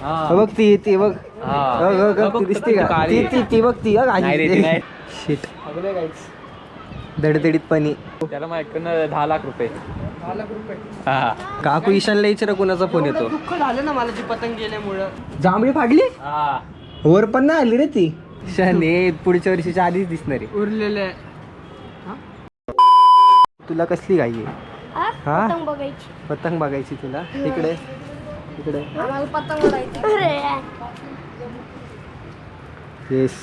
बघ ती बघ ती दिसते का ती बघ ती शिट दडदडीत पाणी. त्याला माझ्याकडनं 10 लाख रुपये. 10 लाख रुपये. काकू ईशानला विचारा कोणाचा फोन येतो. दुःख झालं ना मला ती पतंग गेल्यामुळं. जांभळी फाडली वर पण नाही आली रे ती. शाने पुढच्या वर्षीच्या आधीच दिसणार आहे. उरलेले तुला कसली घाई आहे? हा पतंग बघायची. पतंग बघायची तुला. इकडे इकडे आम्हाला पतंग उडवायची. येस.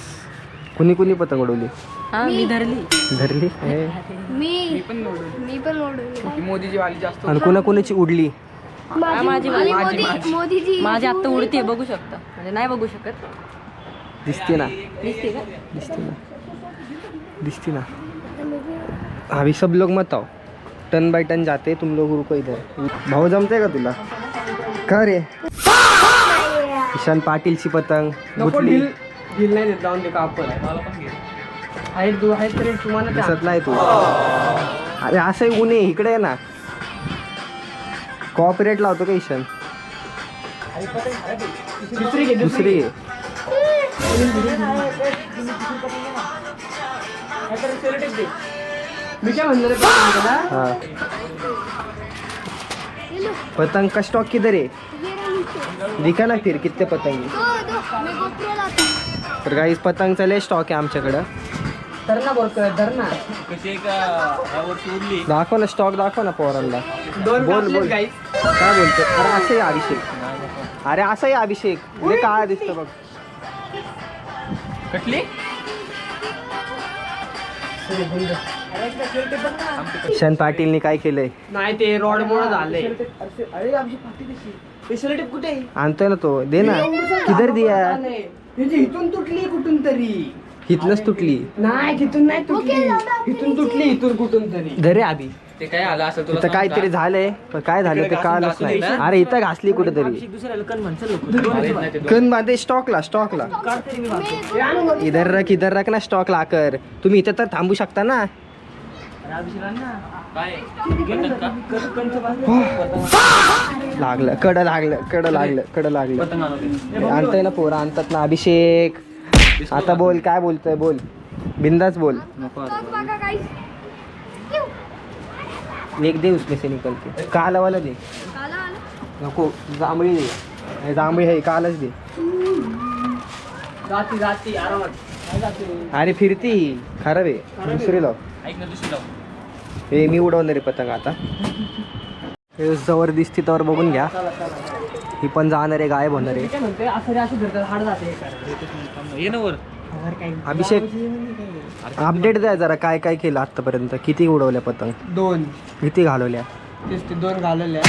कुणी पतंग उडवली? मी धरली. धरली मी पण उडवली. मोदीची वाली जास्त आणि कुणाची उडली? मोदीजी माझी आत्ता उडते बघू शकता, म्हणजे नाही बघू शकत. दिसते ना दिसते का? दिसती ना. अभी सब लोग मत आओ, टन बाय टन जाते, तुम लोग रुको इधर. भाऊ जमते का तुला? का रे? ईशान पाटीलची पतंग गुटली. ढील नाही देत, जाऊन दे कापड. आहेत तरी तुम्हाला दिसत नाही तू. अरे असं ऊन आहे इकडे आहे ना. कॉपरेट लावतो का ईशान? दुसरी आहे. मी काय म्हणलं रे पतंग हा. पतंग का स्टॉक किधर है? दिखा ना फिर कितने पतंग है. तर गाईस पतंगचा लय स्टॉक आहे आमच्याकडं. धरणा बोलतोय धरणा. कशी एक यावरती उडली. दाखव ना स्टॉक, दाखव ना पोरांना. दोन बोल गाईस. काय बोलतो? अरे असं आहे अभिषेक. अरे असं आहे अभिषेक. लय काय दिसतं बघ. कटली. ईशान पाटीलनी काय केलंय? नाही ते रॉड मुळे झाले. अरे आमची पाठी कशी? स्पेशल टेप कुठे आहे? आणतोय ना तो. दे ना. किधर दिया? इथून तुटली कुठून तरी. हितनच तुटली. नाही तिथून नाही तुटली. इथून तुटली इथून कुठून तरी. धरे आधी. ते काय आलं असं तुला इथं काहीतरी झालंय, पण काय झालं ते कळलंच नाही. अरे इथं घासली कुठेतरी. कण बांधे स्टॉकला. इधर रख ना स्टॉकला कर. तुम्ही इथं तर थांबू शकता ना. काय लागलं कड लागलं. आणतोय ना पोरं आणतात ना. अभिषेक आता बोल, काय बोलतोय बोल. बिंदास बोल. एक दे उसमें से निकल के. काला वाला दे. नको जांभळी दे. जांभळी आहे कालच दे. जाती आरामात. अरे फिरती खराब आहे. दुसरी लाव. ऐक ना दुसरी लाव. हे मी उडवणार आहे पतंग आता. हे जवळ दिसती तर बघून घ्या. ही पण जाणार आहे, गायब होणार आहे. काय म्हणते असं धरतात हाड जाते. ये ना वर. अभिषेक अपडेट द्या जरा. काय काय केलं आतापर्यंत? किती उडवल्या पतंग? 2 किती घालवल्या? तेच ते 2 घालवल्या.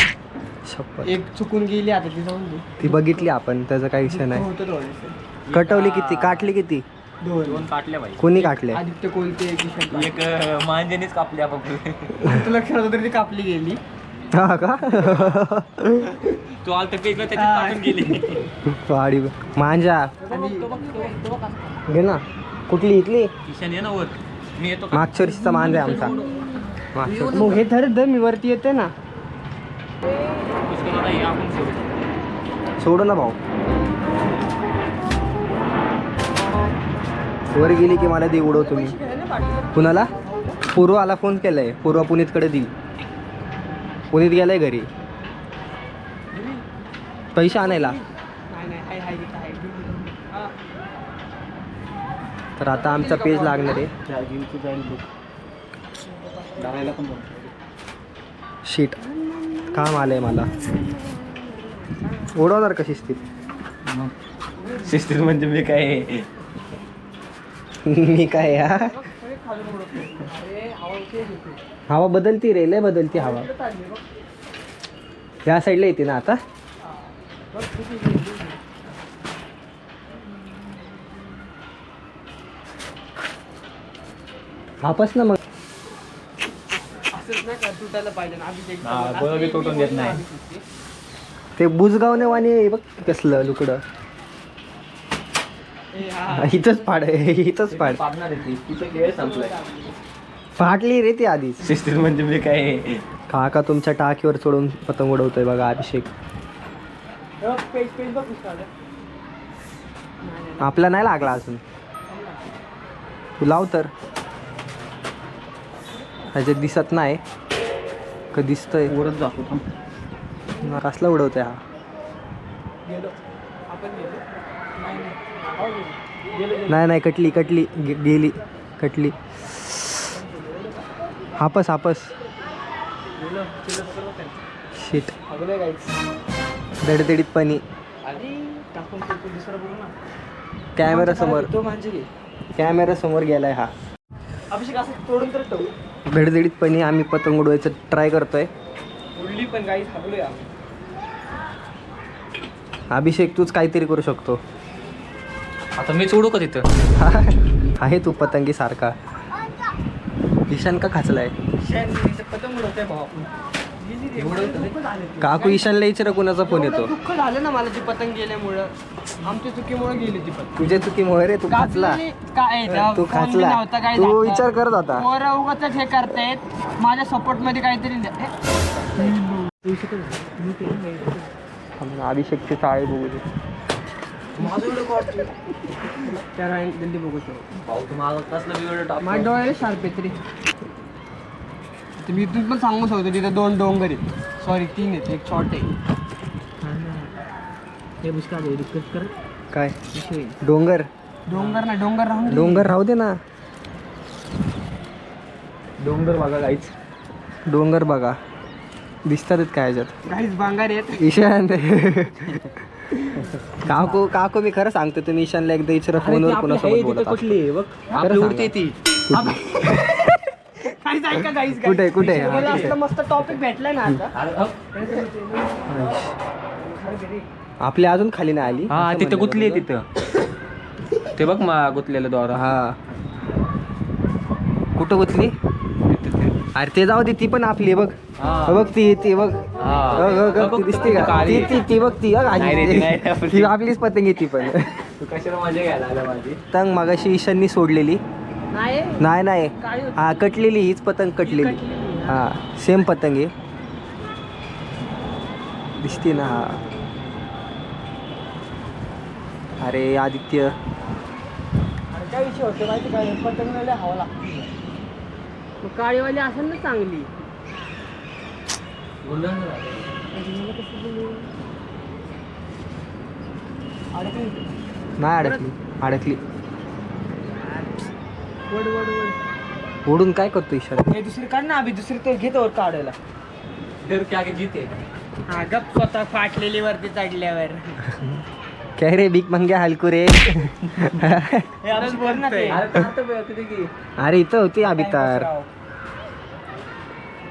शपथ. एक चुकून गेली आता ती जाऊन दे. ती बघितली आपण, त्याचा काही विषय नाही. होतं थोडंसं. कटवली किती? काटली किती? 2 काटल्या बाई. कोणी काटले? आदित्य कोणते एक मांजनीच कापली आपण. तुला लक्षात होतं तरी ती कापली गेली. हा का? तू आल तर पेकलं त्याच्यात काढून गेली. वाडी मांजा घे ना. कुठली? इथली? किशन ये ना वर. मी येतो. मागच्या वर्षीचा मांजा आहे आमचा. मागच्या मग हे धर मी वरती येते ना. आपण सोडू ना भाऊ. वर गेली की मला दे उडवतो मी. कुणाला? पूर्वाला फोन केलाय. पूर्वा पुनीतकडे देईल. पुनीत गेलाय घरी पैसे आणायला. तर आता आमचा पेज लागणार आहे. शीट काम आलंय मला. उडवणार का शिस्तीत? शिस्तीत म्हणजे मी काय मी काय हा? हवा बदलती रे, लय बदलती हवा. या साईडला येते ना आता. वापस ना मग. असंच नाही का तुटायला पाहिजे ना. अभिषेक बरोबर तोटून देत नाही. ते बुजगावने वाणी बघ कसलं लुकडं. इथंच पाड. पाडणार आहे ती. तिचा खेळ संपलाय. फाटली रे ती आधीच. शिस्तीत म्हणजे मी काय काका तुमच्या टाकीवर सोडून पतंग उडवतोय बघा अभिषेक. पेज बघ पुष्काळ. आपला नाही लागला अजून. तू लाव तर. ह्याच्यात दिसत नाही का दिसतंय? उडत जातो थांब. कसला उडवतोय हा? गेलो आपण गेलो. नाही कटली गेली कटली. हापस शिट. दडदडीत पाणी. टाकून दुसरा बघू ना. कॅमेरा समोर गेलाय हा. अभिषेक असं तोडून तर ठेवू. धडधडीत पाणी. आम्ही पतंग उडवायचं ट्राय करतोय. उडली पण काही थांबलोय आम्ही. अभिषेक तूच काहीतरी करू शकतो. आता मीच उडू का तिथं? आहे तू पतंगी सारखा. ईशान का खाचलाय? पतंग उडवतोय भाऊ आपण. काकू ईशानला विचारा कोणाचा फोन येतो. दुःख झालं ना मला ती पतंग गेल्यामुळं. आमच्या चुकीमुळे गेली ती पतंग. तुझ्या चुकीमुळे रे तू खाचला. तू खाचला. तू विचार करत होता. पोरं उगाच हे करतायत. माझ्या सपोर्ट मध्ये काहीतरी अभिषेकची चाळे बघू दे. त्या जल्दी बघू शकतो. भाऊ तुम्हाला कसलं व्हिडिओ टाक. माझ्या डोळ्याला शार्प आहे तरी. मी इथून पण सांगू शकतो तिथे 2 डोंगर आहेत. सॉरी 3 आहेत. एक शॉर्ट आहे. हे पुष्कळ रिक्वेस्ट कर. काय डोंगर डोंगर राहून राहू दे ना. डोंगर बघा गाईच. डोंगर बघा दिसतात काय ह्याच्यात. काहीच बांगार आहेत. ईशान काकू मी खरं सांगतो. तुम्ही ईशानला एकदा विचारा फोनवर कोणासोबत बोलत असता. कुठली बघ आपली उडते ती. काहीच ऐका गाईज. कुठे मस्त टॉपिक भेटलाय ना आता. आपली अजून खाली नाही आली. हा तिथं गुतली आहे तिथं. ते बघ गुतलेलं द्वारा. हा कुठं गुतली? अरे ते जाऊ दे. ती पण आपली बघ. बघ ती बघ. ती दिसते का? ती बघ ती ती आपलीच पतंग ती पण. तू कशाला मजा घ्यायला आला माझी? पतंग मगाशी ईशाननी सोडलेली. नाही हा कटलेली. हीच पतंग कटलेली. हा सेम पतंग आहे. दिसते ना. हा अरे आदित्य काय विषय होते माहिती काय? पतंग हवा लागते. काळीवाली असेल ना चांगली. नाही अडकली. वड ओढून काय करतो ईशान? हे दुसरी काढ ना. अभि दुसरी तर घेतो वर काढायला. फिर क्या के जीते. हा गप स्वतः फाटलेली वरती चढल्यावर. काय रे बिग मंग्या हलकू रे. हे आपण बोल ना ते. अरे इथं होती अभितार.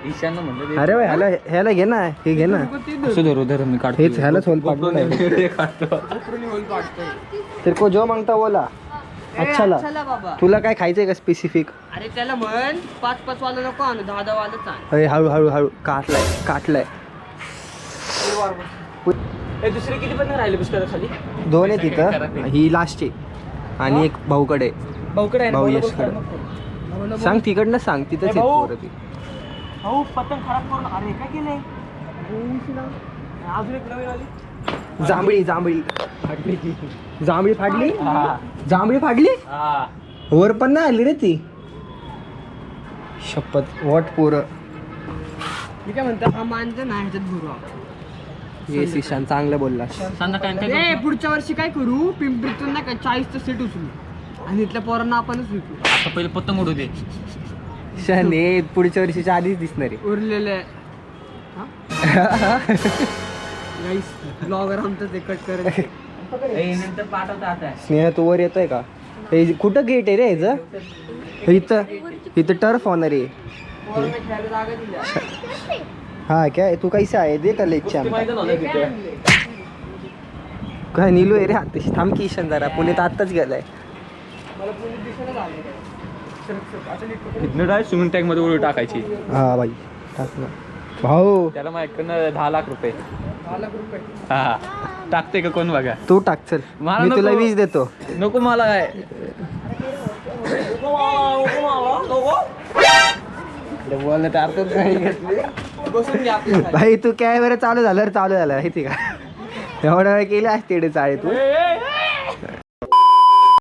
ईशान म्हणलं अरे भाई ह्याला घे ना. हे घे ना. धर मी काढतो. हेच ह्यालाच होल पाडून तेरे को जो मागता बोला. अच्छा बाबा. तुला काय खायचंय का स्पेसिफिक? अरे त्याला म्हण 5 वाला नको आणू. 10 वाला चाल. हळू काटलाय. हे दुसरे किती पण राहिले पुष्कळ खाली? 2 आहे तिथं. ही लास्टची आणि एक भाऊकडे. भाऊकडे भाऊ यशकडे. सांग तिकडनं सांग. तिथंच भाऊ. पोरं ती. भाऊ पतंग खराब करून. अरे काय केलंय? अजून एक नवीन आली. जांभळी फाडली. वर पण नाही आली रे ती. शपथ वॉट पोरं. मी काय म्हणतो हा मानतं ना ह्याच्यात भरू आपण. येस ईशान चांगलं बोलला. पुढच्या वर्षी काय करू? पिंपरीतून नाही का 40चं सीट उचलू आणि इथल्या पोरांना आपणच विकू. आता पहिले पतंग उडू दे. ईशान हे पुढच्या वर्षीच्या आधीच दिसणार आहे. उरलेले ब्लॉगर आमचं ते कट करत. नंतर पाठवता आता. स्नेहा तू वर येतोय का? हे कुठं गेट आहे रे ह्याचं? इथं टर्फ होणार आहे. पोरांना खेळायला जागा दिल्या. हा क्या तू कैसा आहे? दे का लेकच्या मैदान होतं तिथं. काय निलू आहे रे आत्ताशी. थांब की ईशान जरा. पुण्यात आत्ताच गेलाय. मला पोलीस दिसायला झाले. इथनं डायरेक्ट स्विमिंग टँक मध्ये उडी टाकायची. हा बाई टाक ना भाऊ. त्याला माझ्याकडनं 10 लाख रुपये. 10 लाख रुपये. हा टाकते का कोण बघा. तू टाक चल. मला मी तुला नको. 20 देतो. नको मला काय. बोलणं तर अर्थच नाही. बसून घ्या आपल्या. भाई तू कॅमेरा चालू झाल्यावर माहिती का? एवढा वेळ केले असते चाळे तू